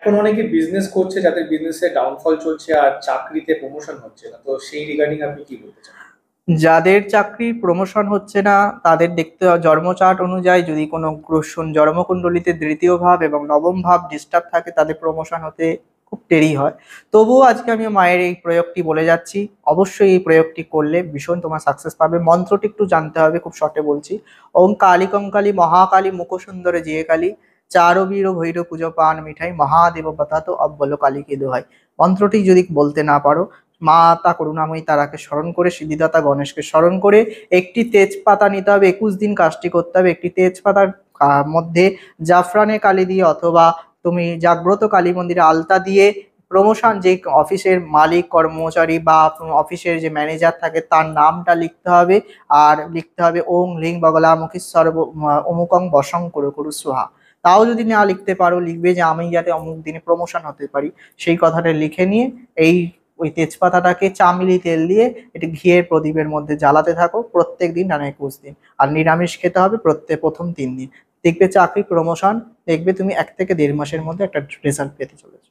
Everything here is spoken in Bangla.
এখন অনেকে বিজনেস করছে যাদের বিজনেসে ডাউনফল চলছে আর চাকরিতে প্রমোশন হচ্ছে না, তো সেই রিগার্ডিং আপনি কি বলতে চান? যাদের চাকরির প্রমোশন হচ্ছে না তাদের দেখতে হবে জন্মচার্ট অনুযায়ী যদি কোনো জন্মকুণ্ডলিতে তৃতীয় ভাব এবং নবম ভাব ডিস্টার্ব থাকে তাদের প্রমোশন হতে খুব দেরি হয়। তবুও আজকে আমি মায়ের এই প্রয়োগটি বলে যাচ্ছি, অবশ্যই এই প্রয়োগটি করলে ভীষণ তোমার সাকসেস পাবে। মন্ত্রটি একটু জানতে হবে, খুব শর্টে বলছি। ওম কালী কঙ্কালী মহাকালী মুখসুন্দরে জিয়ে কালী, চারো বীর ভৈর পুজো পান মিঠাই মহাদেব বতাতো অব্বল কালীকে দোহাই। মন্ত্রটি যদি বলতে না পারো, মাতা করুণাময়ী তারাকে স্মরণ করে, সিদ্ধিদাতা গণেশকে স্মরণ করে একটি তেজপাতা নিতে হবে, 21 দিন কাজটি করতে হবে। একটি তেজপাতার মধ্যে জাফরানে কালি দিয়ে অথবা তুমি জাগ্রত কালী মন্দিরে আলতা দিয়ে প্রমোশন, যে অফিসের মালিক কর্মচারী বা অফিসের যে ম্যানেজার থাকে তার নামটা লিখতে হবে। আর লিখতে হবে ওং লিং বগলামুখী সর্ব অমুকং বসং করু করু সোহা। তাও যদি না লিখতে পারো, লিখবে যে আমি যাতে অমুক দিনে প্রমোশন হতে পারি, সেই কথাটা লিখে নিয়ে এই ওই তেজপাতাটাকে চামিলি তেল দিয়ে এটি ঘিয়ের প্রদীপের মধ্যে জ্বালাতে থাকো প্রত্যেক দিন টানা 21 দিন। আর নিরামিষ খেতে হবে প্রথম 3 দিন। দেখবে চাকরি প্রমোশন, দেখবে তুমি 1 থেকে 1.5 মাসের মধ্যে একটা রেজাল্ট পেতে চলেছো।